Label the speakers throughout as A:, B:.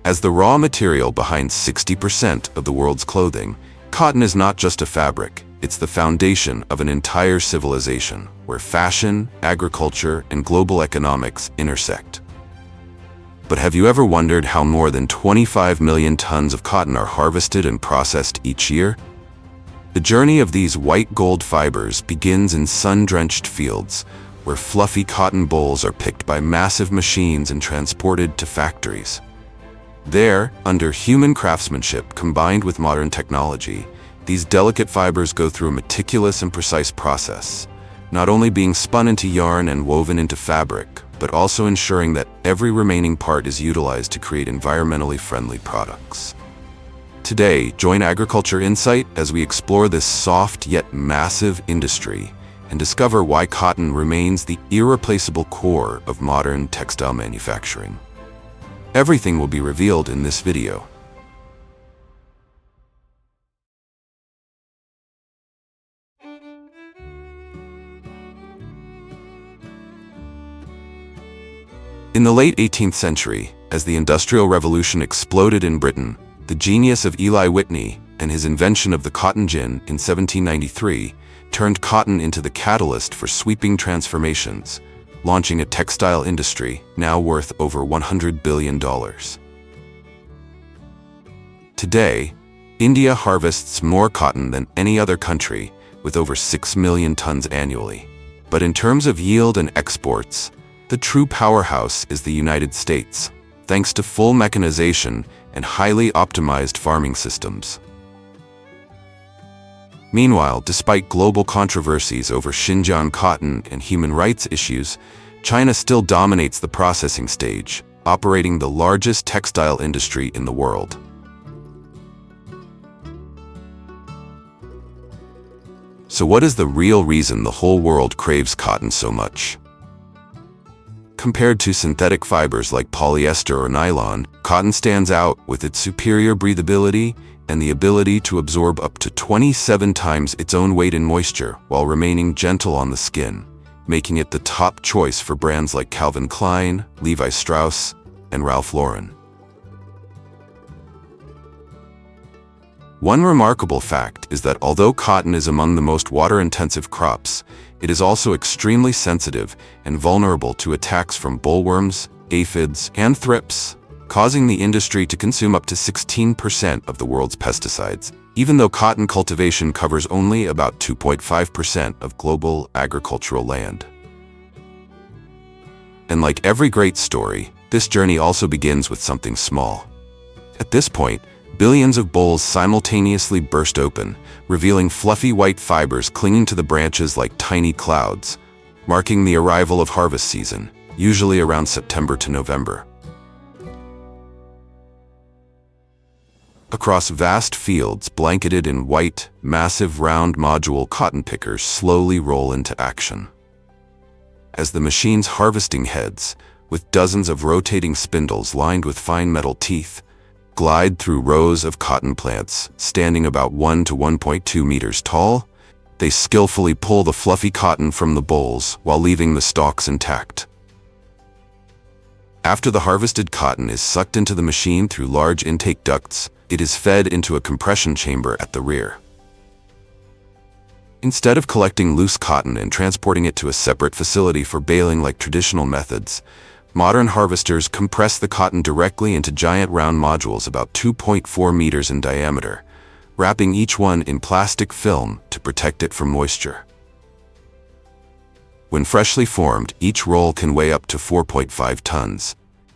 A: As the raw material behind 60% of the world's clothing, cotton is not just a fabric, it's the foundation of an entire civilization, where fashion, agriculture, and global economics intersect. But have you ever wondered how more than 25 million tons of cotton are harvested and processed each year? The journey of these white gold fibers begins in sun-drenched fields, where fluffy cotton bolls are picked by massive machines and transported to factories. There, under human craftsmanship combined with modern technology, these delicate fibers go through a meticulous and precise process, not only being spun into yarn and woven into fabric, but also ensuring that every remaining part is utilized to create environmentally friendly products. Today, join Agriculture Insight as we explore this soft yet massive industry and discover why cotton remains the irreplaceable core of modern textile manufacturing. Everything will be revealed in this video. In the late 18th century, as the Industrial Revolution exploded in Britain, the genius of Eli Whitney and his invention of the cotton gin in 1793 turned cotton into the catalyst for sweeping transformations, launching a textile industry now worth over $100 billion. Today, India harvests more cotton than any other country, with over 6 million tons annually. But in terms of yield and exports, the true powerhouse is the United States, thanks to full mechanization and highly optimized farming systems. Meanwhile, despite global controversies over Xinjiang cotton and human rights issues, China still dominates the processing stage, operating the largest textile industry in the world. So what is the real reason the whole world craves cotton so much? Compared to synthetic fibers like polyester or nylon, cotton stands out with its superior breathability and the ability to absorb up to 27 times its own weight in moisture while remaining gentle on the skin, making it the top choice for brands like Calvin Klein, Levi Strauss, and Ralph Lauren. One remarkable fact is that although cotton is among the most water-intensive crops, it is also extremely sensitive and vulnerable to attacks from bollworms, aphids, and thrips, causing the industry to consume up to 16% of the world's pesticides, even though cotton cultivation covers only about 2.5% of global agricultural land. And like every great story, this journey also begins with something small. At this point, billions of bolls simultaneously burst open, revealing fluffy white fibers clinging to the branches like tiny clouds, marking the arrival of harvest season, usually around September to November. Across vast fields blanketed in white, massive round module cotton pickers slowly roll into action. As the machine's harvesting heads, with dozens of rotating spindles lined with fine metal teeth, glide through rows of cotton plants standing about 1 to 1.2 meters tall, they skillfully pull the fluffy cotton from the bolls while leaving the stalks intact. After the harvested cotton is sucked into the machine through large intake ducts, it is fed into a compression chamber at the rear. Instead of collecting loose cotton and transporting it to a separate facility for baling like traditional methods, modern harvesters compress the cotton directly into giant round modules about 2.4 meters in diameter, wrapping each one in plastic film to protect it from moisture. When freshly formed, each roll can weigh up to 4.5 tons,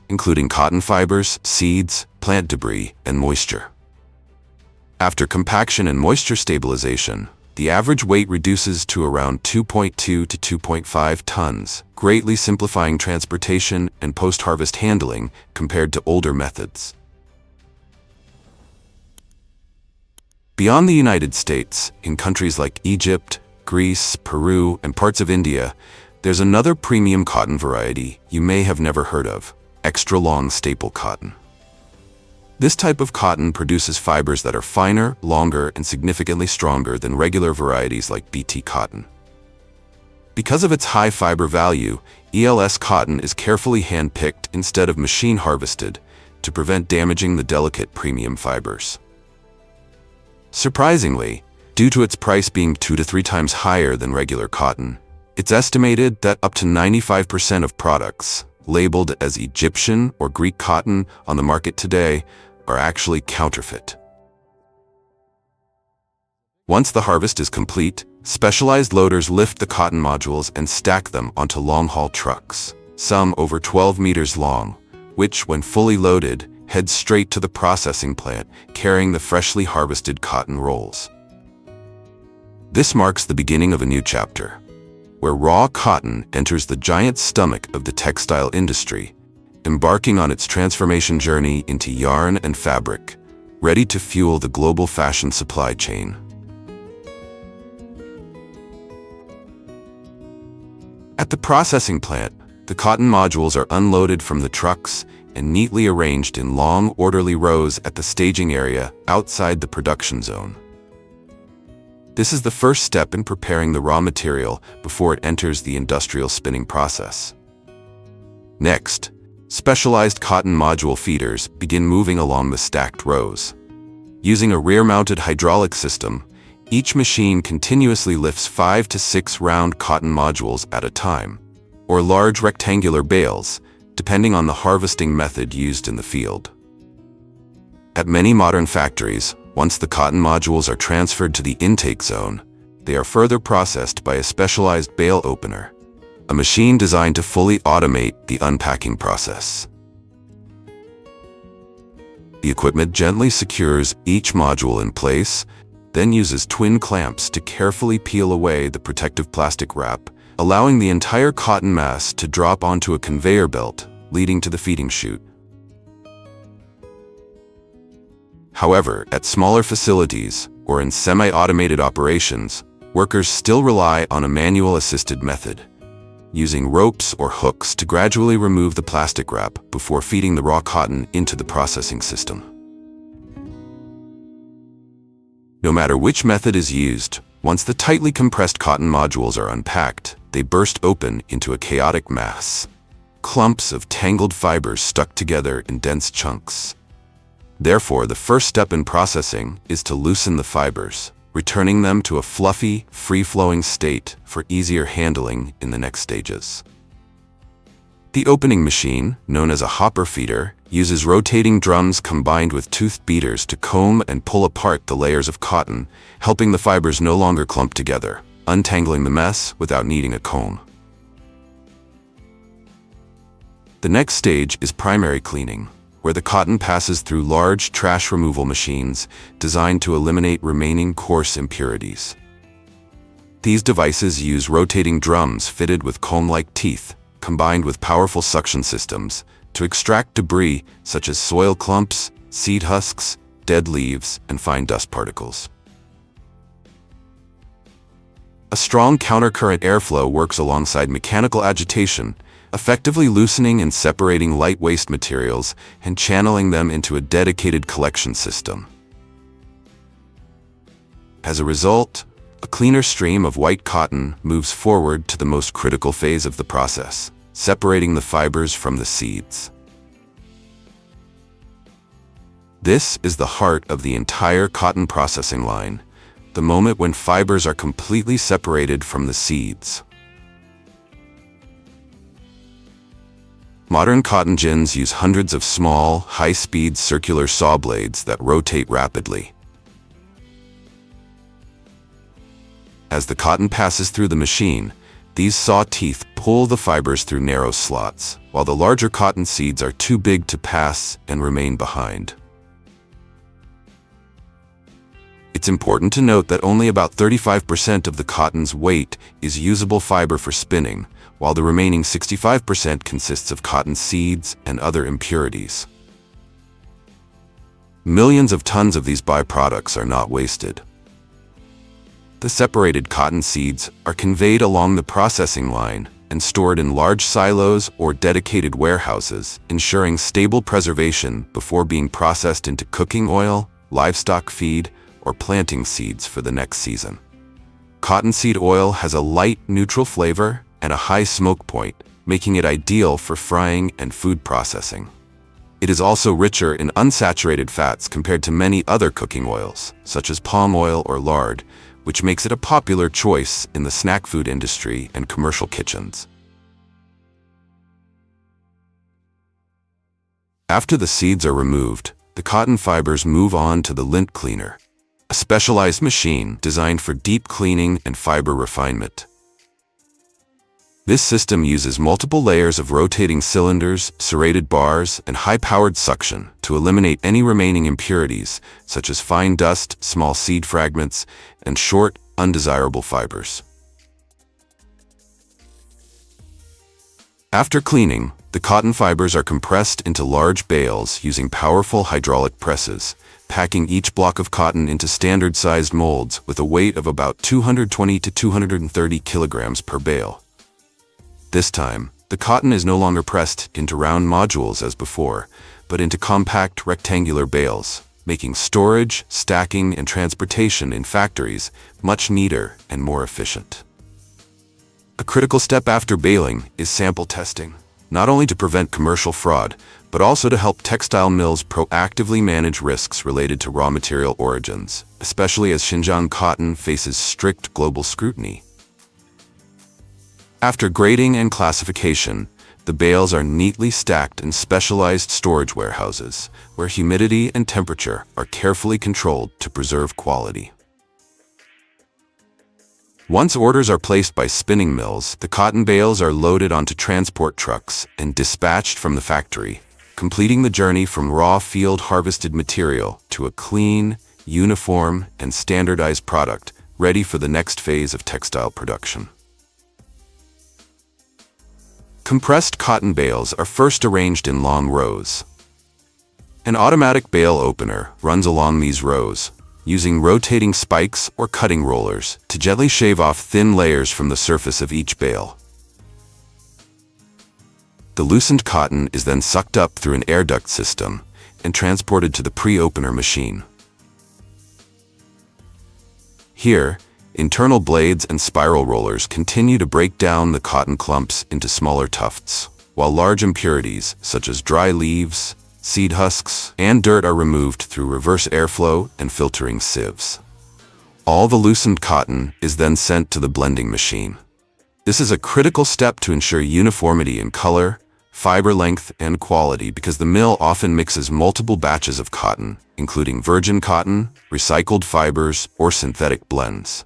A: including cotton fibers, seeds, plant debris, and moisture. After compaction and moisture stabilization, the average weight reduces to around 2.2 to 2.5 tons, greatly simplifying transportation and post-harvest handling compared to older methods. Beyond the United States, in countries like Egypt, Greece, Peru, and parts of India, there's another premium cotton variety you may have never heard of: extra-long staple cotton. This type of cotton produces fibers that are finer, longer, and significantly stronger than regular varieties like BT cotton. Because of its high fiber value, ELS cotton is carefully hand-picked instead of machine-harvested to prevent damaging the delicate premium fibers. Surprisingly, due to its price being 2 to 3 times higher than regular cotton, it's estimated that up to 95% of products labeled as Egyptian or Greek cotton on the market today are actually counterfeit. Once the harvest is complete, specialized loaders lift the cotton modules and stack them onto long-haul trucks, some over 12 meters long, which, when fully loaded, head straight to the processing plant, carrying the freshly harvested cotton rolls. This marks the beginning of a new chapter, where raw cotton enters the giant stomach of the textile industry, embarking on its transformation journey into yarn and fabric, ready to fuel the global fashion supply chain. At the processing plant, the cotton modules are unloaded from the trucks and neatly arranged in long, orderly rows at the staging area outside the production zone. This is the first step in preparing the raw material before it enters the industrial spinning process. Next, specialized cotton module feeders begin moving along the stacked rows. Using a rear-mounted hydraulic system, each machine continuously lifts 5 to 6 round cotton modules at a time, or large rectangular bales, depending on the harvesting method used in the field. At many modern factories, once the cotton modules are transferred to the intake zone, they are further processed by a specialized bale opener, a machine designed to fully automate the unpacking process. The equipment gently secures each module in place, then uses twin clamps to carefully peel away the protective plastic wrap, allowing the entire cotton mass to drop onto a conveyor belt, leading to the feeding chute. However, at smaller facilities or in semi-automated operations, workers still rely on a manual-assisted method, using ropes or hooks to gradually remove the plastic wrap before feeding the raw cotton into the processing system. No matter which method is used, once the tightly compressed cotton modules are unpacked, they burst open into a chaotic mass, clumps of tangled fibers stuck together in dense chunks. Therefore, the first step in processing is to loosen the fibers, returning them to a fluffy, free-flowing state for easier handling in the next stages. The opening machine, known as a hopper feeder, uses rotating drums combined with toothed beaters to comb and pull apart the layers of cotton, helping the fibers no longer clump together, untangling the mess without needing a comb. The next stage is primary cleaning, where the cotton passes through large trash removal machines designed to eliminate remaining coarse impurities. These devices use rotating drums fitted with comb-like teeth, combined with powerful suction systems, to extract debris such as soil clumps, seed husks, dead leaves, and fine dust particles. A strong countercurrent airflow works alongside mechanical agitation, effectively loosening and separating light waste materials and channeling them into a dedicated collection system. As a result, a cleaner stream of white cotton moves forward to the most critical phase of the process, separating the fibers from the seeds. This is the heart of the entire cotton processing line, the moment when fibers are completely separated from the seeds. Modern cotton gins use hundreds of small, high-speed circular saw blades that rotate rapidly. As the cotton passes through the machine, these saw teeth pull the fibers through narrow slots, while the larger cotton seeds are too big to pass and remain behind. It's important to note that only about 35% of the cotton's weight is usable fiber for spinning, while the remaining 65% consists of cotton seeds and other impurities. Millions of tons of these byproducts are not wasted. The separated cotton seeds are conveyed along the processing line and stored in large silos or dedicated warehouses, ensuring stable preservation before being processed into cooking oil, livestock feed, or planting seeds for the next season. Cottonseed oil has a light, neutral flavor and a high smoke point, making it ideal for frying and food processing. It is also richer in unsaturated fats compared to many other cooking oils, such as palm oil or lard, which makes it a popular choice in the snack food industry and commercial kitchens. After the seeds are removed, the cotton fibers move on to the lint cleaner, a specialized machine designed for deep cleaning and fiber refinement. This system uses multiple layers of rotating cylinders, serrated bars, and high-powered suction to eliminate any remaining impurities, such as fine dust, small seed fragments, and short, undesirable fibers. After cleaning, the cotton fibers are compressed into large bales using powerful hydraulic presses, packing each block of cotton into standard-sized molds with a weight of about 220 to 230 kilograms per bale. This time, the cotton is no longer pressed into round modules as before, but into compact rectangular bales, making storage, stacking, and transportation in factories much neater and more efficient. A critical step after baling is sample testing, not only to prevent commercial fraud, but also to help textile mills proactively manage risks related to raw material origins, especially as Xinjiang cotton faces strict global scrutiny. After grading and classification, the bales are neatly stacked in specialized storage warehouses, where humidity and temperature are carefully controlled to preserve quality. Once orders are placed by spinning mills, the cotton bales are loaded onto transport trucks and dispatched from the factory, completing the journey from raw field harvested material to a clean, uniform, and standardized product ready for the next phase of textile production. Compressed cotton bales are first arranged in long rows. An automatic bale opener runs along these rows, using rotating spikes or cutting rollers to gently shave off thin layers from the surface of each bale. The loosened cotton is then sucked up through an air duct system and transported to the pre-opener machine. Here, internal blades and spiral rollers continue to break down the cotton clumps into smaller tufts, while large impurities, such as dry leaves, seed husks, and dirt are removed through reverse airflow and filtering sieves. All the loosened cotton is then sent to the blending machine. This is a critical step to ensure uniformity in color, fiber length, and quality because the mill often mixes multiple batches of cotton, including virgin cotton, recycled fibers, or synthetic blends.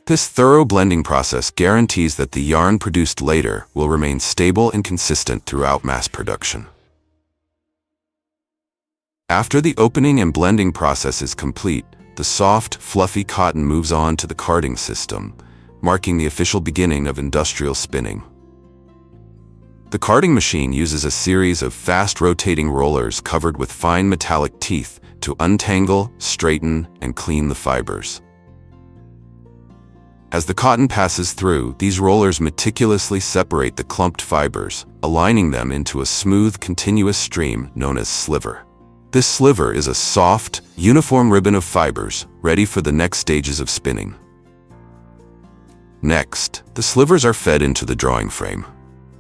A: This thorough blending process guarantees that the yarn produced later will remain stable and consistent throughout mass production. After the opening and blending process is complete, the soft, fluffy cotton moves on to the carding system, marking the official beginning of industrial spinning. The carding machine uses a series of fast-rotating rollers covered with fine metallic teeth to untangle, straighten, and clean the fibers. As the cotton passes through, these rollers meticulously separate the clumped fibers, aligning them into a smooth, continuous stream known as sliver. This sliver is a soft, uniform ribbon of fibers, ready for the next stages of spinning. Next, the slivers are fed into the drawing frame.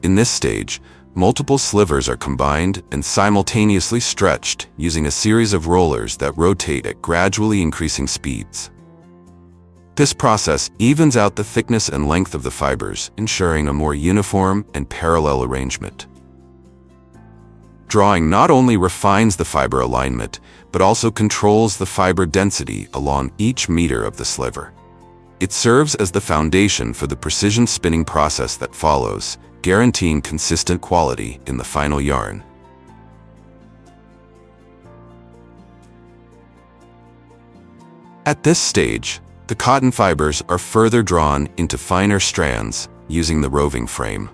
A: In this stage, multiple slivers are combined and simultaneously stretched using a series of rollers that rotate at gradually increasing speeds. This process evens out the thickness and length of the fibers, ensuring a more uniform and parallel arrangement. Drawing not only refines the fiber alignment, but also controls the fiber density along each meter of the sliver. It serves as the foundation for the precision spinning process that follows, guaranteeing consistent quality in the final yarn. At this stage, the cotton fibers are further drawn into finer strands using the roving frame.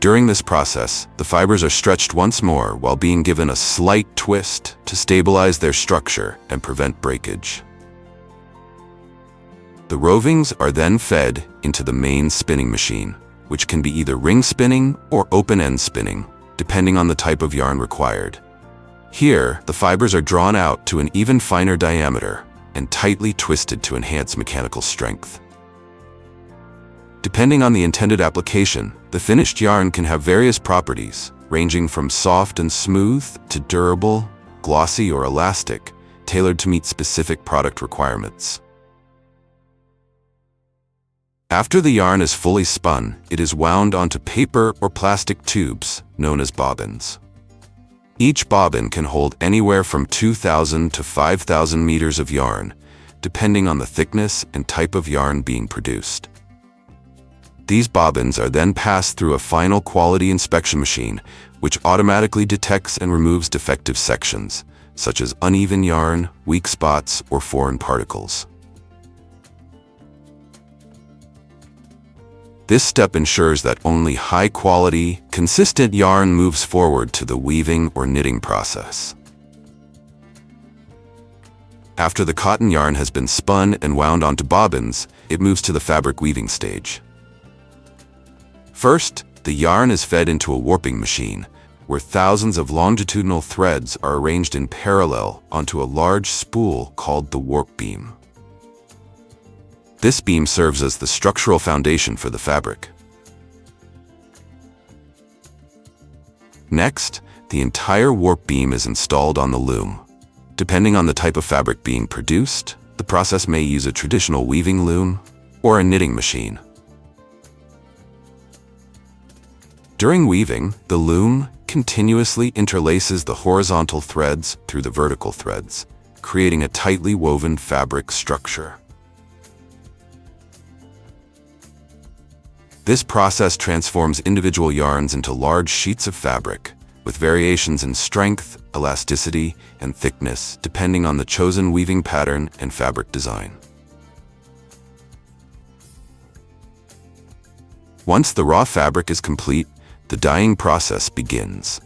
A: During this process, the fibers are stretched once more while being given a slight twist to stabilize their structure and prevent breakage. The rovings are then fed into the main spinning machine, which can be either ring spinning or open-end spinning, depending on the type of yarn required. Here, the fibers are drawn out to an even finer diameter and tightly twisted to enhance mechanical strength. Depending on the intended application, the finished yarn can have various properties, ranging from soft and smooth to durable, glossy, or elastic, tailored to meet specific product requirements. After the yarn is fully spun, it is wound onto paper or plastic tubes, known as bobbins. Each bobbin can hold anywhere from 2,000 to 5,000 meters of yarn, depending on the thickness and type of yarn being produced. These bobbins are then passed through a final quality inspection machine, which automatically detects and removes defective sections, such as uneven yarn, weak spots, or foreign particles. This step ensures that only high-quality, consistent yarn moves forward to the weaving or knitting process. After the cotton yarn has been spun and wound onto bobbins, it moves to the fabric weaving stage. First, the yarn is fed into a warping machine, where thousands of longitudinal threads are arranged in parallel onto a large spool called the warp beam. This beam serves as the structural foundation for the fabric. Next, the entire warp beam is installed on the loom. Depending on the type of fabric being produced, the process may use a traditional weaving loom or a knitting machine. During weaving, the loom continuously interlaces the horizontal threads through the vertical threads, creating a tightly woven fabric structure. This process transforms individual yarns into large sheets of fabric, with variations in strength, elasticity, and thickness depending on the chosen weaving pattern and fabric design. Once the raw fabric is complete, the dyeing process begins.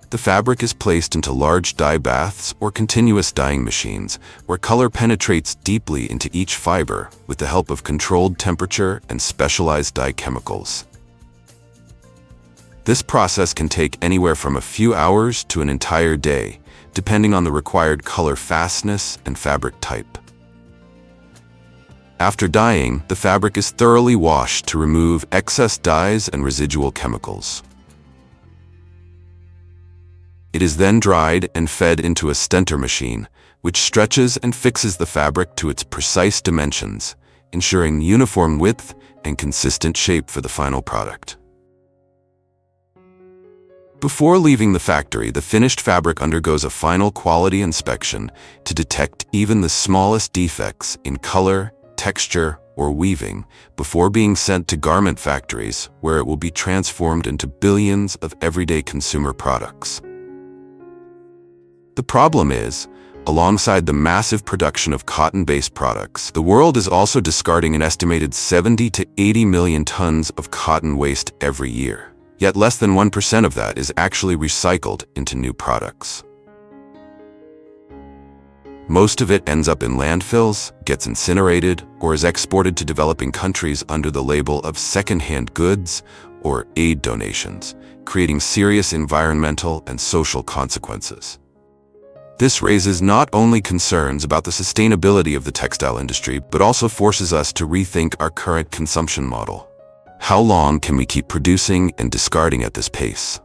A: The fabric is placed into large dye baths or continuous dyeing machines, where color penetrates deeply into each fiber with the help of controlled temperature and specialized dye chemicals. This process can take anywhere from a few hours to an entire day, depending on the required color fastness and fabric type. After dyeing, the fabric is thoroughly washed to remove excess dyes and residual chemicals. It is then dried and fed into a stenter machine, which stretches and fixes the fabric to its precise dimensions, ensuring uniform width and consistent shape for the final product. Before leaving the factory, the finished fabric undergoes a final quality inspection to detect even the smallest defects in color, texture, or weaving before being sent to garment factories, where it will be transformed into billions of everyday consumer products. The problem is, alongside the massive production of cotton-based products, the world is also discarding an estimated 70 to 80 million tons of cotton waste every year. Yet less than 1% of that is actually recycled into new products. Most of it ends up in landfills, gets incinerated, or is exported to developing countries under the label of second-hand goods or aid donations, creating serious environmental and social consequences. This raises not only concerns about the sustainability of the textile industry, but also forces us to rethink our current consumption model. How long can we keep producing and discarding at this pace?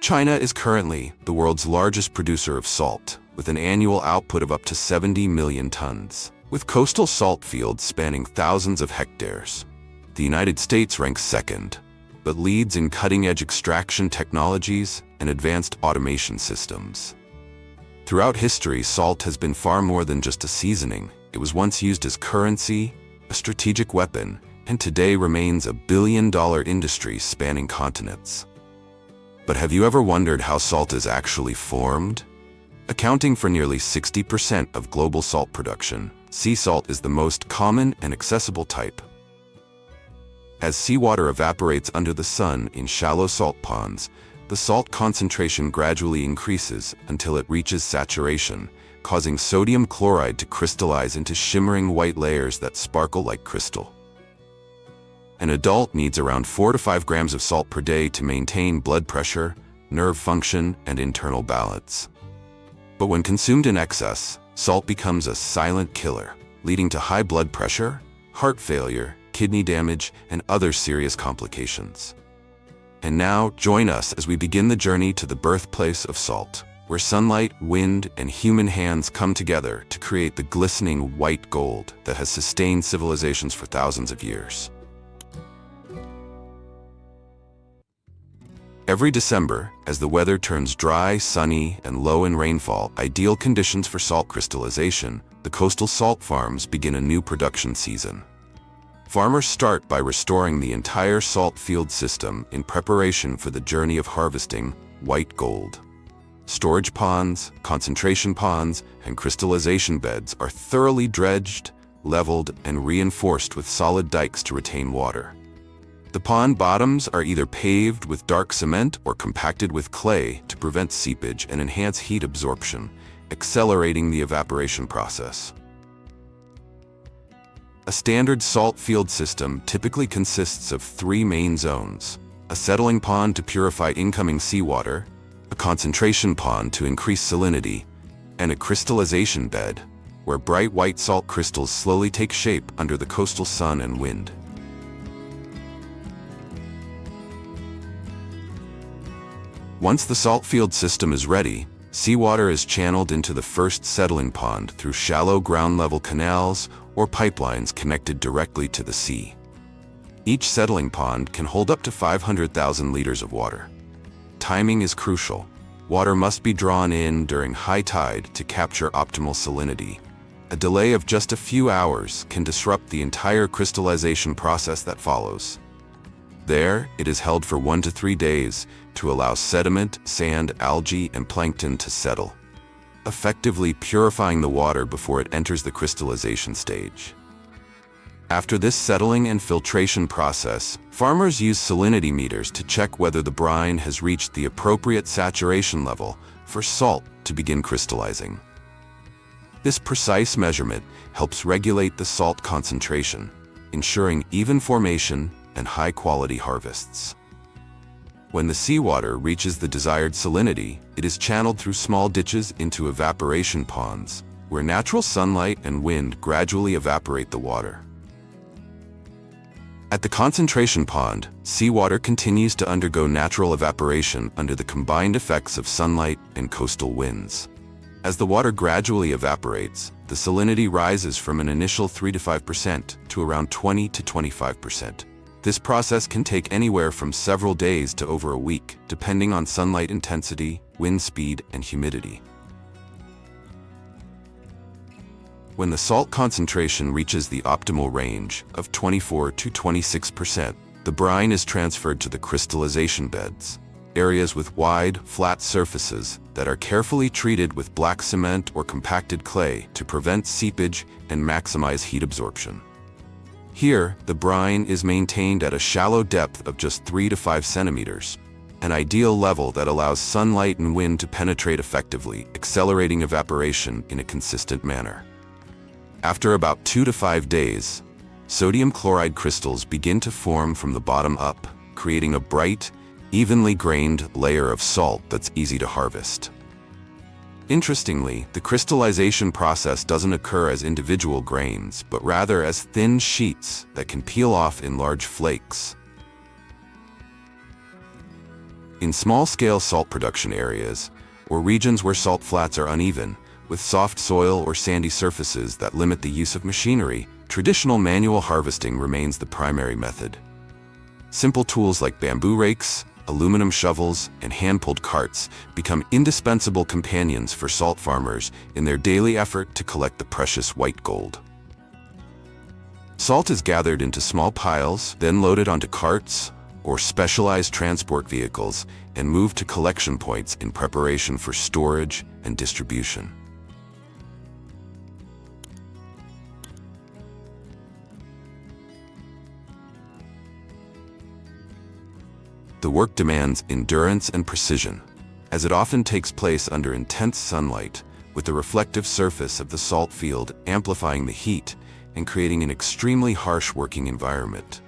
A: China is currently the world's largest producer of salt, with an annual output of up to 70 million tons. With coastal salt fields spanning thousands of hectares, the United States ranks second, but leads in cutting-edge extraction technologies and advanced automation systems. Throughout history, salt has been far more than just a seasoning. It was once used as currency, a strategic weapon, and today remains a billion-dollar industry spanning continents. But have you ever wondered how salt is actually formed? Accounting for nearly 60% of global salt production, sea salt is the most common and accessible type. As seawater evaporates under the sun in shallow salt ponds, the salt concentration gradually increases until it reaches saturation, causing sodium chloride to crystallize into shimmering white layers that sparkle like crystal. An adult needs around 4 to 5 grams of salt per day to maintain blood pressure, nerve function, and internal balance. But when consumed in excess, salt becomes a silent killer, leading to high blood pressure, heart failure, kidney damage, and other serious complications. And now, join us as we begin the journey to the birthplace of salt, where sunlight, wind, and human hands come together to create the glistening white gold that has sustained civilizations for thousands of years. Every December, as the weather turns dry, sunny, and low in rainfall, ideal conditions for salt crystallization, the coastal salt farms begin a new production season. Farmers start by restoring the entire salt field system in preparation for the journey of harvesting white gold. Storage ponds, concentration ponds, and crystallization beds are thoroughly dredged, leveled, and reinforced with solid dikes to retain water. The pond bottoms are either paved with dark cement or compacted with clay to prevent seepage and enhance heat absorption, accelerating the evaporation process. A standard salt field system typically consists of three main zones: a settling pond to purify incoming seawater, a concentration pond to increase salinity, and a crystallization bed, where bright white salt crystals slowly take shape under the coastal sun and wind. Once the salt field system is ready, seawater is channeled into the first settling pond through shallow ground-level canals or pipelines connected directly to the sea. Each settling pond can hold up to 500,000 liters of water. Timing is crucial. Water must be drawn in during high tide to capture optimal salinity. A delay of just a few hours can disrupt the entire crystallization process that follows. There, it is held for 1 to 3 days to allow sediment, sand, algae, and plankton to settle, effectively purifying the water before it enters the crystallization stage. After this settling and filtration process, farmers use salinity meters to check whether the brine has reached the appropriate saturation level for salt to begin crystallizing. This precise measurement helps regulate the salt concentration, ensuring even formation and high-quality harvests. When the seawater reaches the desired salinity, it is channeled through small ditches into evaporation ponds, where natural sunlight and wind gradually evaporate the water. At the concentration pond, seawater continues to undergo natural evaporation under the combined effects of sunlight and coastal winds. As the water gradually evaporates, the salinity rises from an initial 3 to 5% to around 20 to 25%. This process can take anywhere from several days to over a week, depending on sunlight intensity, wind speed, and humidity. When the salt concentration reaches the optimal range of 24 to 26%, the brine is transferred to the crystallization beds, areas with wide, flat surfaces that are carefully treated with black cement or compacted clay to prevent seepage and maximize heat absorption. Here, the brine is maintained at a shallow depth of just 3 to 5 centimeters, an ideal level that allows sunlight and wind to penetrate effectively, accelerating evaporation in a consistent manner. After about 2 to 5 days, sodium chloride crystals begin to form from the bottom up, creating a bright, evenly grained layer of salt that's easy to harvest. Interestingly, the crystallization process doesn't occur as individual grains, but rather as thin sheets that can peel off in large flakes. In small-scale salt production areas, or regions where salt flats are uneven, with soft soil or sandy surfaces that limit the use of machinery, traditional manual harvesting remains the primary method. Simple tools like bamboo rakes, aluminum shovels, and hand-pulled carts become indispensable companions for salt farmers in their daily effort to collect the precious white gold. Salt is gathered into small piles, then loaded onto carts or specialized transport vehicles and moved to collection points in preparation for storage and distribution. The work demands endurance and precision, as it often takes place under intense sunlight, with the reflective surface of the salt field amplifying the heat and creating an extremely harsh working environment.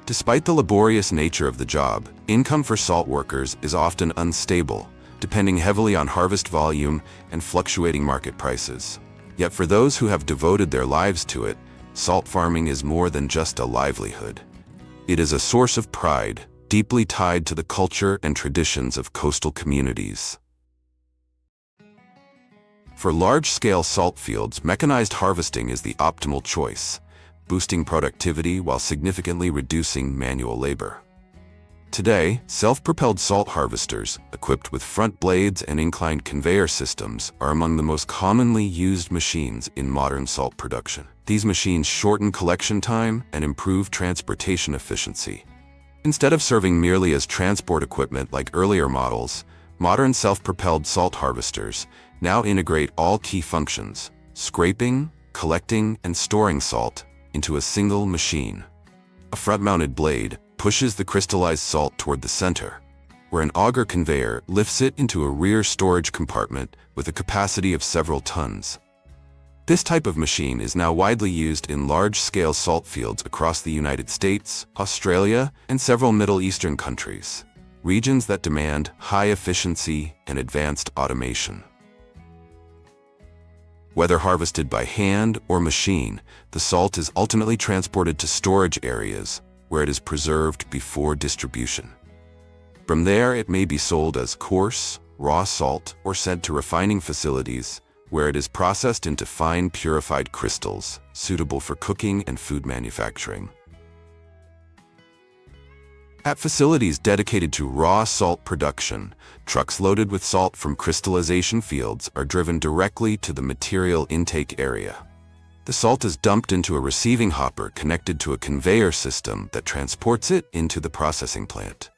A: Despite the laborious nature of the job, income for salt workers is often unstable, depending heavily on harvest volume and fluctuating market prices. Yet for those who have devoted their lives to it, salt farming is more than just a livelihood. It is a source of pride, deeply tied to the culture and traditions of coastal communities. For large-scale salt fields, mechanized harvesting is the optimal choice, boosting productivity while significantly reducing manual labor. Today, self-propelled salt harvesters, equipped with front blades and inclined conveyor systems, are among the most commonly used machines in modern salt production. These machines shorten collection time and improve transportation efficiency. Instead of serving merely as transport equipment like earlier models, modern self-propelled salt harvesters now integrate all key functions: scraping, collecting, and storing salt into a single machine. A front-mounted blade pushes the crystallized salt toward the center, where an auger conveyor lifts it into a rear storage compartment with a capacity of several tons. This type of machine is now widely used in large-scale salt fields across the United States, Australia, and several Middle Eastern countries, regions that demand high efficiency and advanced automation. Whether harvested by hand or machine, the salt is ultimately transported to storage areas where it is preserved before distribution. From there, it may be sold as coarse, raw salt or sent to refining facilities where it is processed into fine purified crystals, suitable for cooking and food manufacturing. At facilities dedicated to raw salt production, trucks loaded with salt from crystallization fields are driven directly to the material intake area. The salt is dumped into a receiving hopper connected to a conveyor system that transports it into the processing plant.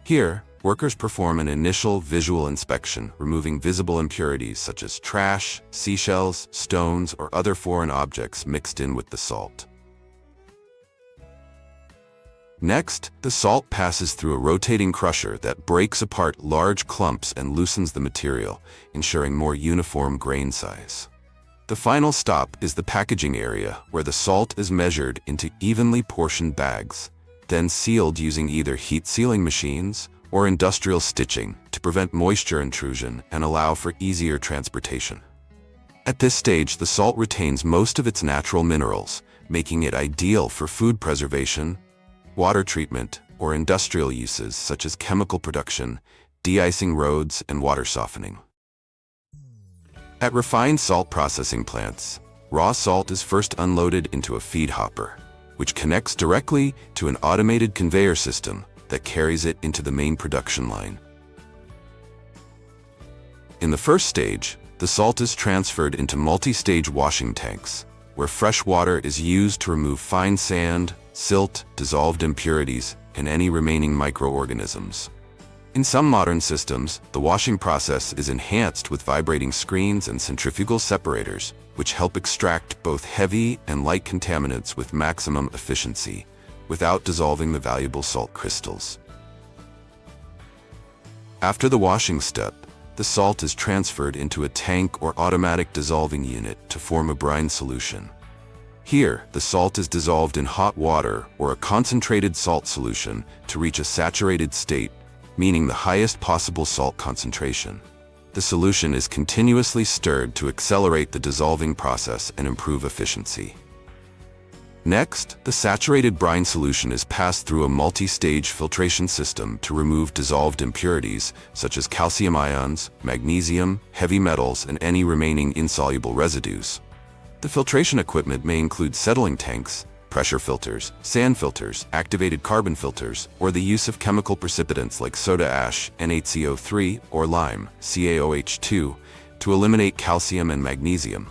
A: Here, workers perform an initial visual inspection, removing visible impurities such as trash, seashells, stones, or other foreign objects mixed in with the salt. Next, the salt passes through a rotating crusher that breaks apart large clumps and loosens the material, ensuring more uniform grain size. The final stop is the packaging area, where the salt is measured into evenly portioned bags, then sealed using either heat sealing machines or industrial stitching to prevent moisture intrusion and allow for easier transportation. At this stage, the salt retains most of its natural minerals, making it ideal for food preservation, water treatment, or industrial uses such as chemical production, de-icing roads, and water softening. At refined salt processing plants, raw salt is first unloaded into a feed hopper, which connects directly to an automated conveyor system that carries it into the main production line. In the first stage, the salt is transferred into multi-stage washing tanks, where fresh water is used to remove fine sand, silt, dissolved impurities, and any remaining microorganisms. In some modern systems, the washing process is enhanced with vibrating screens and centrifugal separators, which help extract both heavy and light contaminants with maximum efficiency, without dissolving the valuable salt crystals. After the washing step, the salt is transferred into a tank or automatic dissolving unit to form a brine solution. Here, the salt is dissolved in hot water or a concentrated salt solution to reach a saturated state, meaning the highest possible salt concentration. The solution is continuously stirred to accelerate the dissolving process and improve efficiency. Next, the saturated brine solution is passed through a multi-stage filtration system to remove dissolved impurities such as calcium ions, magnesium, heavy metals, and any remaining insoluble residues. The filtration equipment may include settling tanks, pressure filters, sand filters, activated carbon filters, or the use of chemical precipitants like soda ash, NaCO3, or lime, CaOH2, to eliminate calcium and magnesium.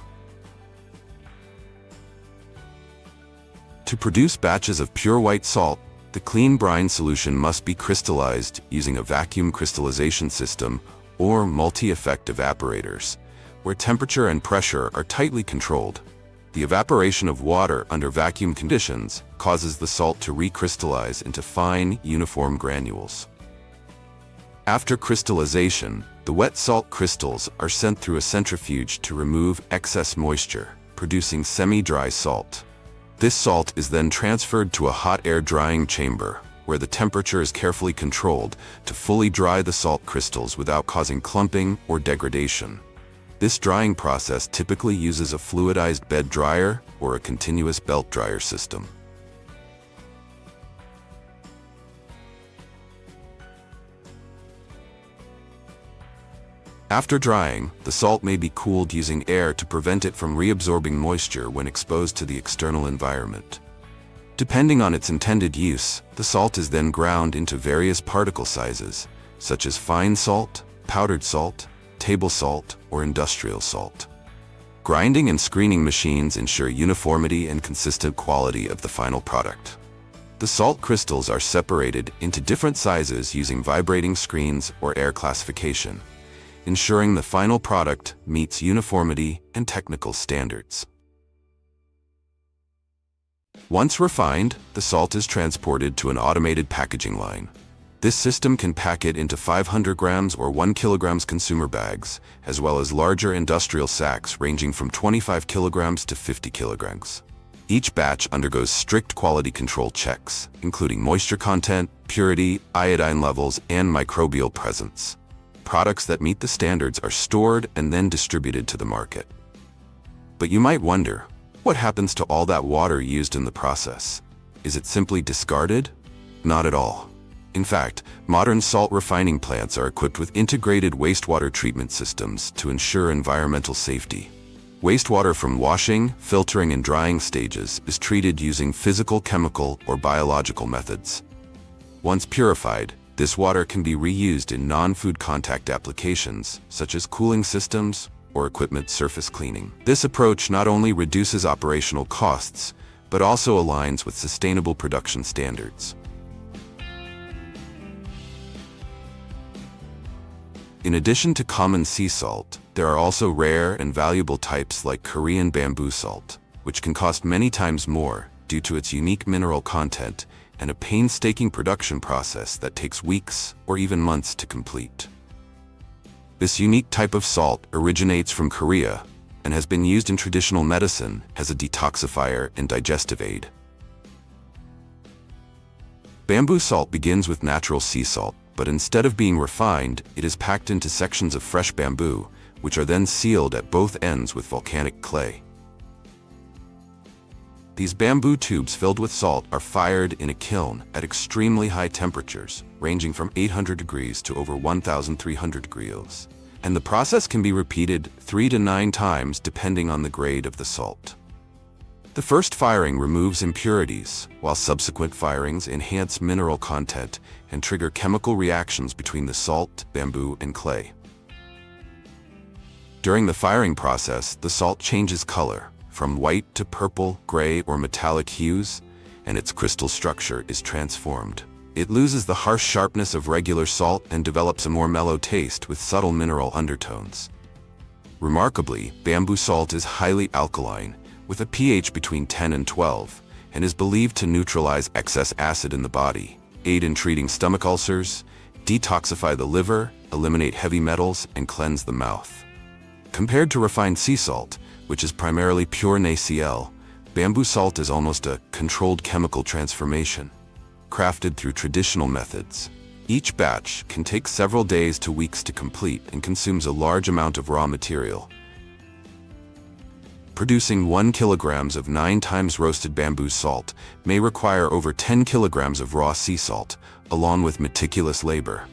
A: To produce batches of pure white salt, the clean brine solution must be crystallized using a vacuum crystallization system or multi-effect evaporators, where temperature and pressure are tightly controlled. The evaporation of water under vacuum conditions causes the salt to recrystallize into fine, uniform granules. After crystallization, the wet salt crystals are sent through a centrifuge to remove excess moisture, producing semi-dry salt. This salt is then transferred to a hot air drying chamber, where the temperature is carefully controlled to fully dry the salt crystals without causing clumping or degradation. This drying process typically uses a fluidized bed dryer or a continuous belt dryer system. After drying, the salt may be cooled using air to prevent it from reabsorbing moisture when exposed to the external environment. Depending on its intended use, the salt is then ground into various particle sizes, such as fine salt, powdered salt, table salt, or industrial salt. Grinding and screening machines ensure uniformity and consistent quality of the final product. The salt crystals are separated into different sizes using vibrating screens or air classification, ensuring the final product meets uniformity and technical standards. Once refined, the salt is transported to an automated packaging line. This system can pack it into 500 grams or 1 kilogram consumer bags, as well as larger industrial sacks ranging from 25 kilograms to 50 kilograms. Each batch undergoes strict quality control checks, including moisture content, purity, iodine levels, and microbial presence. Products that meet the standards are stored and then distributed to the market. But you might wonder, what happens to all that water used in the process? Is it simply discarded? Not at all. In fact, modern salt refining plants are equipped with integrated wastewater treatment systems to ensure environmental safety. Wastewater from washing, filtering, and drying stages is treated using physical, chemical, or biological methods. Once purified, this water can be reused in non-food contact applications, such as cooling systems or equipment surface cleaning. This approach not only reduces operational costs, but also aligns with sustainable production standards. In addition to common sea salt, there are also rare and valuable types like Korean bamboo salt, which can cost many times more due to its unique mineral content and a painstaking production process that takes weeks or even months to complete. This unique type of salt originates from Korea and has been used in traditional medicine as a detoxifier and digestive aid. Bamboo salt begins with natural sea salt, but instead of being refined, it is packed into sections of fresh bamboo, which are then sealed at both ends with volcanic clay. These bamboo tubes filled with salt are fired in a kiln at extremely high temperatures, ranging from 800 degrees to over 1,300 degrees. And the process can be repeated 3 to 9 times depending on the grade of the salt. The first firing removes impurities, while subsequent firings enhance mineral content and trigger chemical reactions between the salt, bamboo, and clay. During the firing process, the salt changes color, from white to purple, gray, or metallic hues, and its crystal structure is transformed. It loses the harsh sharpness of regular salt and develops a more mellow taste with subtle mineral undertones. Remarkably, bamboo salt is highly alkaline, with a pH between 10 and 12, and is believed to neutralize excess acid in the body, aid in treating stomach ulcers, detoxify the liver, eliminate heavy metals, and cleanse the mouth. Compared to refined sea salt, which is primarily pure NaCl, bamboo salt is almost a controlled chemical transformation, crafted through traditional methods. Each batch can take several days to weeks to complete and consumes a large amount of raw material. Producing 1 kilogram of 9 times roasted bamboo salt may require over 10 kilograms of raw sea salt, along with meticulous labor.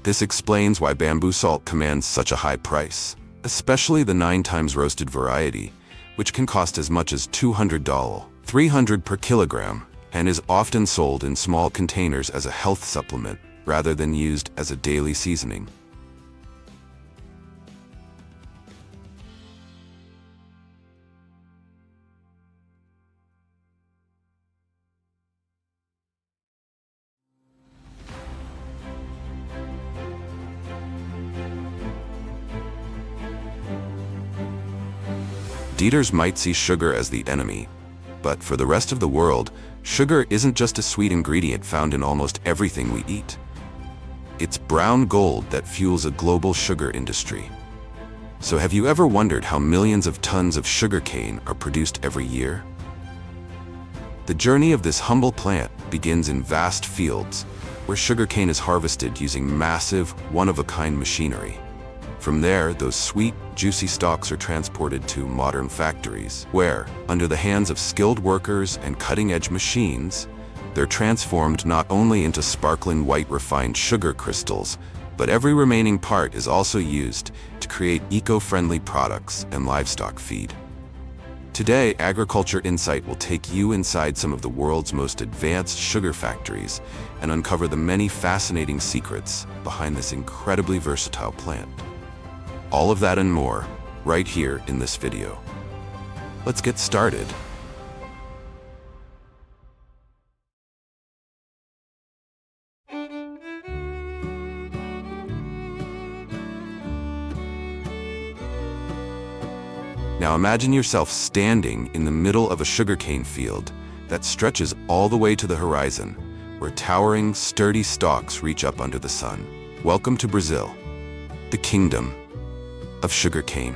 A: This explains why bamboo salt commands such a high price, especially the 9 times roasted variety, which can cost as much as $200, $300 per kilogram, and is often sold in small containers as a health supplement rather than used as a daily seasoning. Eaters might see sugar as the enemy, but for the rest of the world, sugar isn't just a sweet ingredient found in almost everything we eat. It's brown gold that fuels a global sugar industry. So have you ever wondered how millions of tons of sugarcane are produced every year? The journey of this humble plant begins in vast fields, where sugarcane is harvested using massive, one-of-a-kind machinery. From there, those sweet, juicy stalks are transported to modern factories, where, under the hands of skilled workers and cutting-edge machines, they're transformed not only into sparkling white refined sugar crystals, but every remaining part is also used to create eco-friendly products and livestock feed. Today, Agriculture Insight will take you inside some of the world's most advanced sugar factories and uncover the many fascinating secrets behind this incredibly versatile plant. All of that and more, right here in this video. Let's get started. Now imagine yourself standing in the middle of a sugarcane field that stretches all the way to the horizon, where towering, sturdy stalks reach up under the sun. Welcome to Brazil, the kingdom of sugarcane.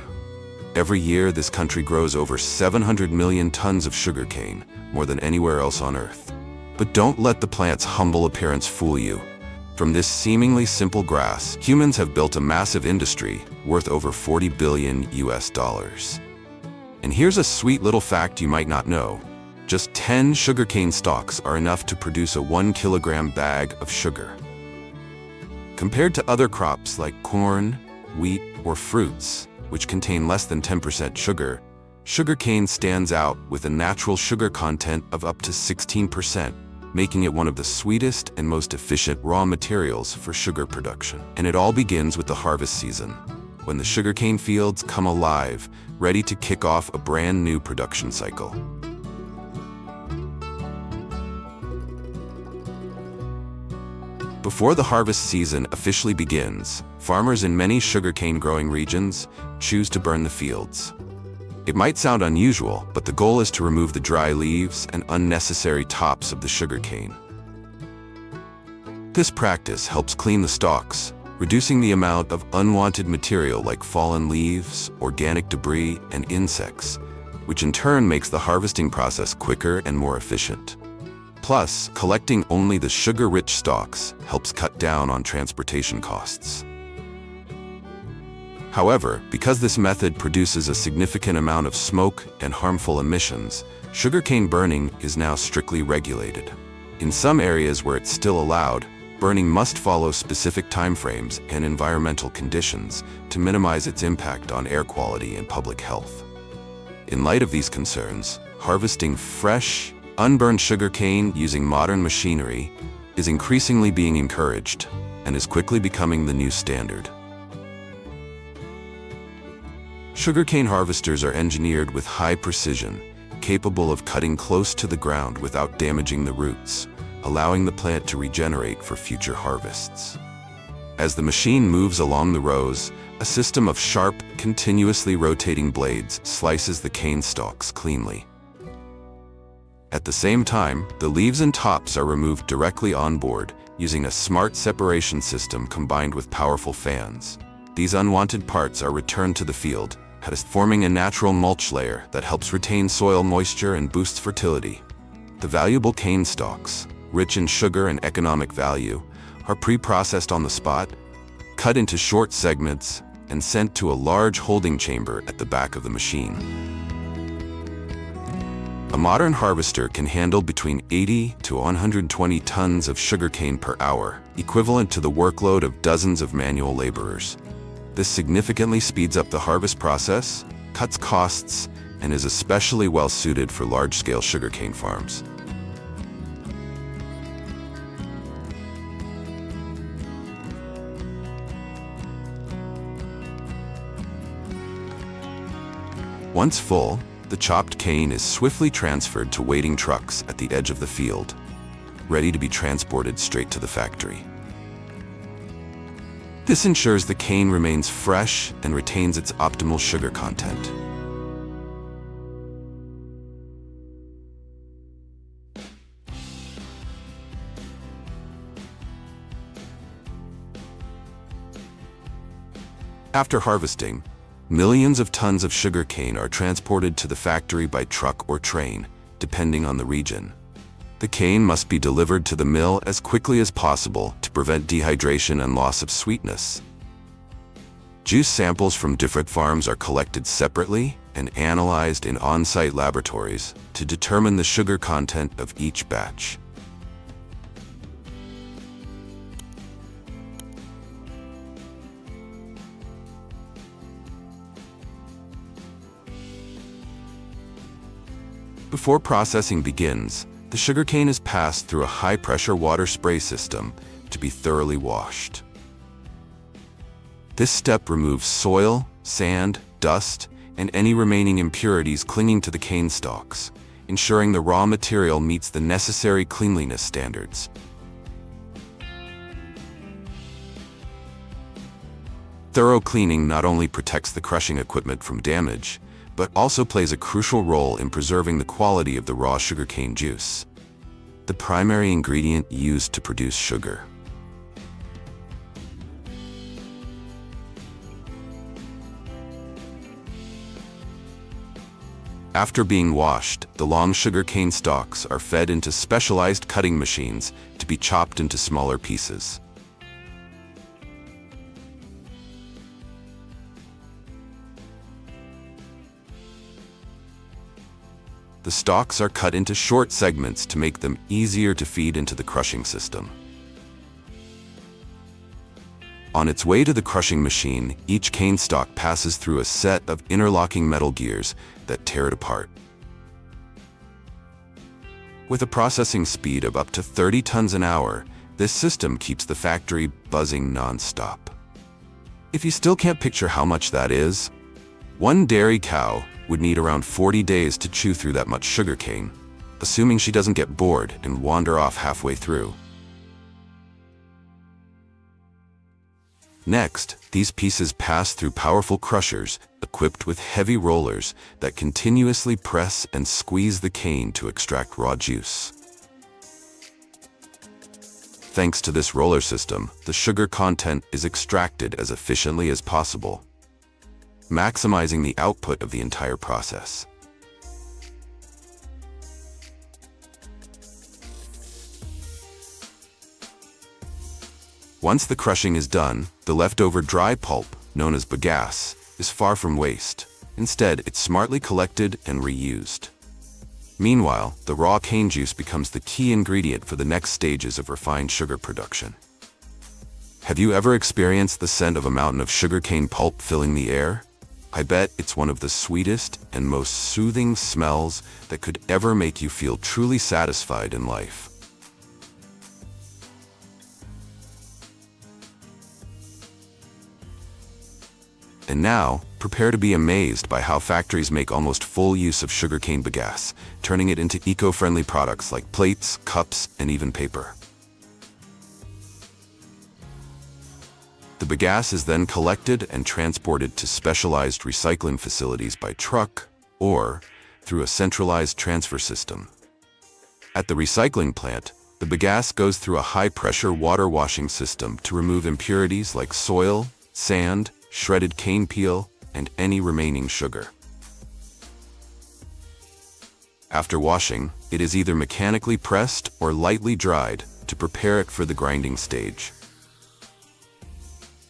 A: Every year, this country grows over 700 million tons of sugarcane, more than anywhere else on Earth. But don't let the plant's humble appearance fool you. From this seemingly simple grass, humans have built a massive industry worth over $40 billion. And here's a sweet little fact you might not know. Just 10 sugarcane stalks are enough to produce a 1 kilogram bag of sugar. Compared to other crops like corn, wheat, or fruits, which contain less than 10% sugar, sugarcane stands out with a natural sugar content of up to 16%, making it one of the sweetest and most efficient raw materials for sugar production. And it all begins with the harvest season, when the sugarcane fields come alive, ready to kick off a brand new production cycle. Before the harvest season officially begins, farmers in many sugarcane growing regions choose to burn the fields. It might sound unusual, but the goal is to remove the dry leaves and unnecessary tops of the sugarcane. This practice helps clean the stalks, reducing the amount of unwanted material like fallen leaves, organic debris, and insects, which in turn makes the harvesting process quicker and more efficient. Plus, collecting only the sugar-rich stalks helps cut down on transportation costs. However, because this method produces a significant amount of smoke and harmful emissions, sugarcane burning is now strictly regulated. In some areas where it's still allowed, burning must follow specific timeframes and environmental conditions to minimize its impact on air quality and public health. In light of these concerns, harvesting fresh, unburned sugarcane using modern machinery is increasingly being encouraged and is quickly becoming the new standard. Sugarcane harvesters are engineered with high precision, capable of cutting close to the ground without damaging the roots, allowing the plant to regenerate for future harvests. As the machine moves along the rows, a system of sharp, continuously rotating blades slices the cane stalks cleanly. At the same time, the leaves and tops are removed directly on board using a smart separation system combined with powerful fans. These unwanted parts are returned to the field, forming a natural mulch layer that helps retain soil moisture and boosts fertility. The valuable cane stalks, rich in sugar and economic value, are pre-processed on the spot, cut into short segments, and sent to a large holding chamber at the back of the machine. A modern harvester can handle between 80 to 120 tons of sugarcane per hour, equivalent to the workload of dozens of manual laborers. This significantly speeds up the harvest process, cuts costs, and is especially well suited for large-scale sugarcane farms. Once full, the chopped cane is swiftly transferred to waiting trucks at the edge of the field, ready to be transported straight to the factory. This ensures the cane remains fresh and retains its optimal sugar content. After harvesting, millions of tons of sugarcane are transported to the factory by truck or train, depending on the region. The cane must be delivered to the mill as quickly as possible to prevent dehydration and loss of sweetness. Juice samples from different farms are collected separately and analyzed in on-site laboratories to determine the sugar content of each batch. Before processing begins, the sugarcane is passed through a high-pressure water spray system to be thoroughly washed. This step removes soil, sand, dust, and any remaining impurities clinging to the cane stalks, ensuring the raw material meets the necessary cleanliness standards. Thorough cleaning not only protects the crushing equipment from damage, but also plays a crucial role in preserving the quality of the raw sugarcane juice, the primary ingredient used to produce sugar. After being washed, the long sugarcane stalks are fed into specialized cutting machines to be chopped into smaller pieces. The stalks are cut into short segments to make them easier to feed into the crushing system. On its way to the crushing machine, each cane stalk passes through a set of interlocking metal gears that tear it apart. With a processing speed of up to 30 tons an hour, this system keeps the factory buzzing non-stop. If you still can't picture how much that is, one dairy cow would need around 40 days to chew through that much sugarcane, assuming she doesn't get bored and wander off halfway through. Next, these pieces pass through powerful crushers equipped with heavy rollers that continuously press and squeeze the cane to extract raw juice. Thanks to this roller system, the sugar content is extracted as efficiently as possible, maximizing the output of the entire process. Once the crushing is done, the leftover dry pulp, known as bagasse, is far from waste. Instead, it's smartly collected and reused. Meanwhile, the raw cane juice becomes the key ingredient for the next stages of refined sugar production. Have you ever experienced the scent of a mountain of sugarcane pulp filling the air? I bet it's one of the sweetest and most soothing smells that could ever make you feel truly satisfied in life. And now, prepare to be amazed by how factories make almost full use of sugarcane bagasse, turning it into eco-friendly products like plates, cups, and even paper. The bagasse is then collected and transported to specialized recycling facilities by truck or through a centralized transfer system. At the recycling plant, the bagasse goes through a high-pressure water washing system to remove impurities like soil, sand, shredded cane peel, and any remaining sugar. After washing, it is either mechanically pressed or lightly dried to prepare it for the grinding stage.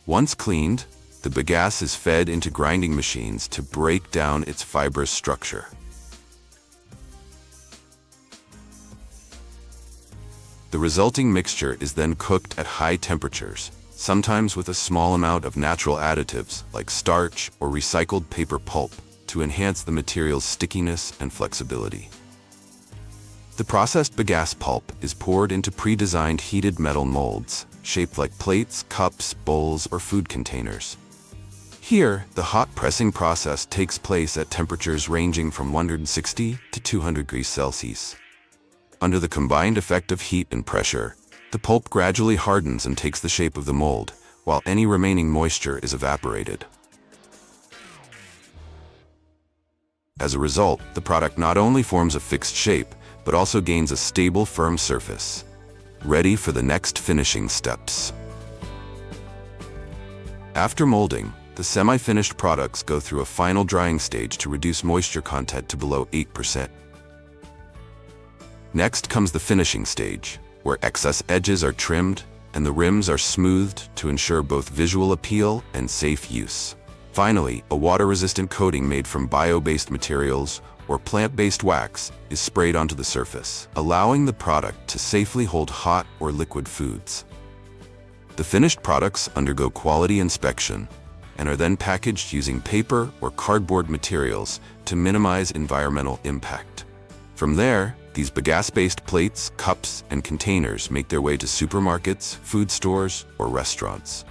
A: Once cleaned, the bagasse is fed into grinding machines to break down its fibrous structure. The resulting mixture is then cooked at high temperatures, sometimes with a small amount of natural additives like starch or recycled paper pulp to enhance the material's stickiness and flexibility. The processed bagasse pulp is poured into pre-designed heated metal molds, shaped like plates, cups, bowls, or food containers. Here, the hot pressing process takes place at temperatures ranging from 160 to 200 degrees Celsius. Under the combined effect of heat and pressure, the pulp gradually hardens and takes the shape of the mold, while any remaining moisture is evaporated. As a result, the product not only forms a fixed shape, but also gains a stable, firm surface, ready for the next finishing steps. After molding, the semi-finished products go through a final drying stage to reduce moisture content to below 8%. Next comes the finishing stage, where excess edges are trimmed and the rims are smoothed to ensure both visual appeal and safe use. Finally, a water-resistant coating made from bio-based materials or plant-based wax is sprayed onto the surface, allowing the product to safely hold hot or liquid foods. The finished products undergo quality inspection and are then packaged using paper or cardboard materials to minimize environmental impact. From there, these bagasse-based plates, cups, and containers make their way to supermarkets, food stores, or restaurants.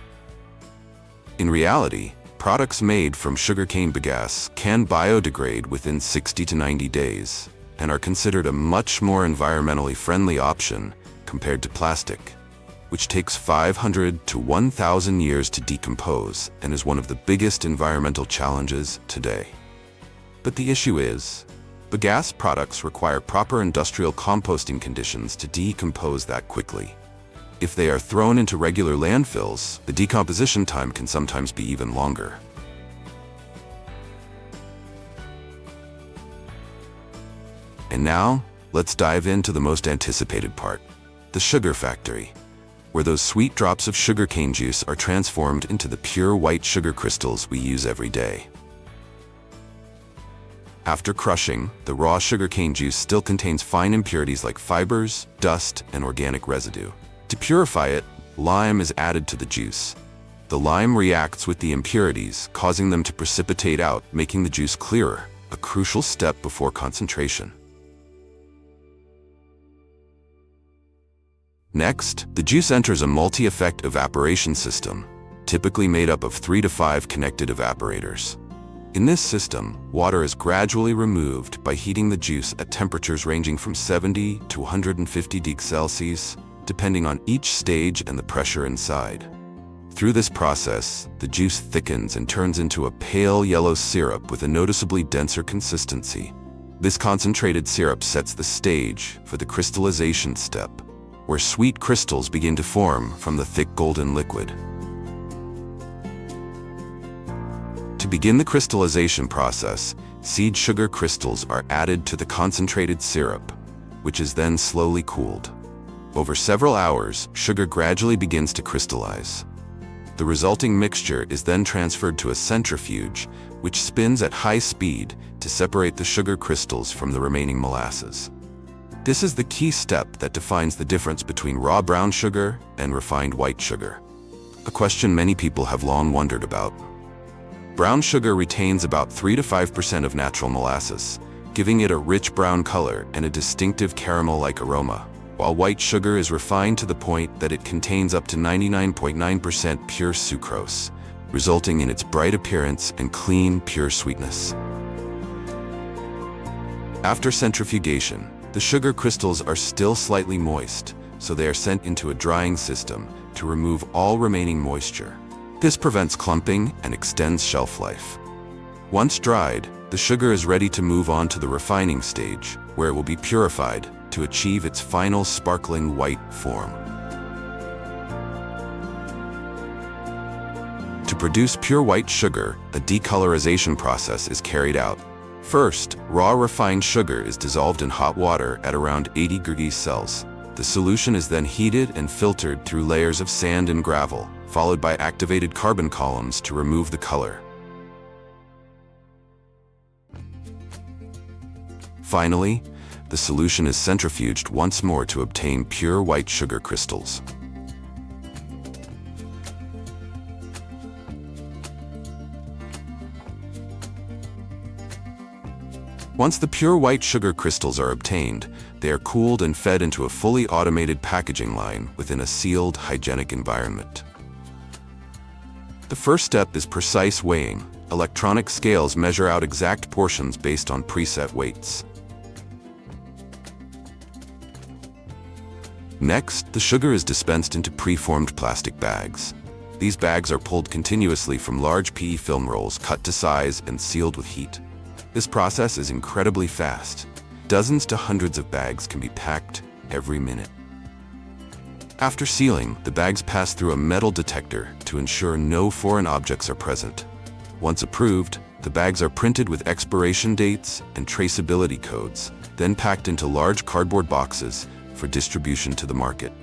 A: In reality, products made from sugarcane bagasse can biodegrade within 60 to 90 days and are considered a much more environmentally friendly option compared to plastic, which takes 500 to 1,000 years to decompose and is one of the biggest environmental challenges today. But the issue is, bagasse products require proper industrial composting conditions to decompose that quickly. If they are thrown into regular landfills, the decomposition time can sometimes be even longer. And now, let's dive into the most anticipated part, the sugar factory, where those sweet drops of sugarcane juice are transformed into the pure white sugar crystals we use every day. After crushing, the raw sugarcane juice still contains fine impurities like fibers, dust, and organic residue. To purify it, lime is added to the juice. The lime reacts with the impurities, causing them to precipitate out, making the juice clearer, a crucial step before concentration. Next, the juice enters a multi-effect evaporation system, typically made up of 3 to 5 connected evaporators. In this system, water is gradually removed by heating the juice at temperatures ranging from 70 to 150 degrees Celsius, depending on each stage and the pressure inside. Through this process, the juice thickens and turns into a pale yellow syrup with a noticeably denser consistency. This concentrated syrup sets the stage for the crystallization step, where sweet crystals begin to form from the thick golden liquid. To begin the crystallization process, seed sugar crystals are added to the concentrated syrup, which is then slowly cooled. Over several hours, sugar gradually begins to crystallize. The resulting mixture is then transferred to a centrifuge, which spins at high speed to separate the sugar crystals from the remaining molasses. This is the key step that defines the difference between raw brown sugar and refined white sugar. A question many people have long wondered about. Brown sugar retains about 3 to 5% of natural molasses, giving it a rich brown color and a distinctive caramel-like aroma, while white sugar is refined to the point that it contains up to 99.9% pure sucrose, resulting in its bright appearance and clean, pure sweetness. After centrifugation, the sugar crystals are still slightly moist, so they are sent into a drying system to remove all remaining moisture. This prevents clumping and extends shelf life. Once dried, the sugar is ready to move on to the refining stage, where it will be purified to achieve its final sparkling white form. To produce pure white sugar, a decolorization process is carried out. First, raw refined sugar is dissolved in hot water at around 80 degrees Celsius. The solution is then heated and filtered through layers of sand and gravel, followed by activated carbon columns to remove the color. Finally, the solution is centrifuged once more to obtain pure white sugar crystals. Once the pure white sugar crystals are obtained, they are cooled and fed into a fully automated packaging line within a sealed, hygienic environment. The first step is precise weighing. Electronic scales measure out exact portions based on preset weights. Next, the sugar is dispensed into preformed plastic bags. These bags are pulled continuously from large PE film rolls cut to size and sealed with heat. This process is incredibly fast. Dozens to hundreds of bags can be packed every minute. After sealing, the bags pass through a metal detector to ensure no foreign objects are present. Once approved, the bags are printed with expiration dates and traceability codes, then packed into large cardboard boxes for distribution to the market.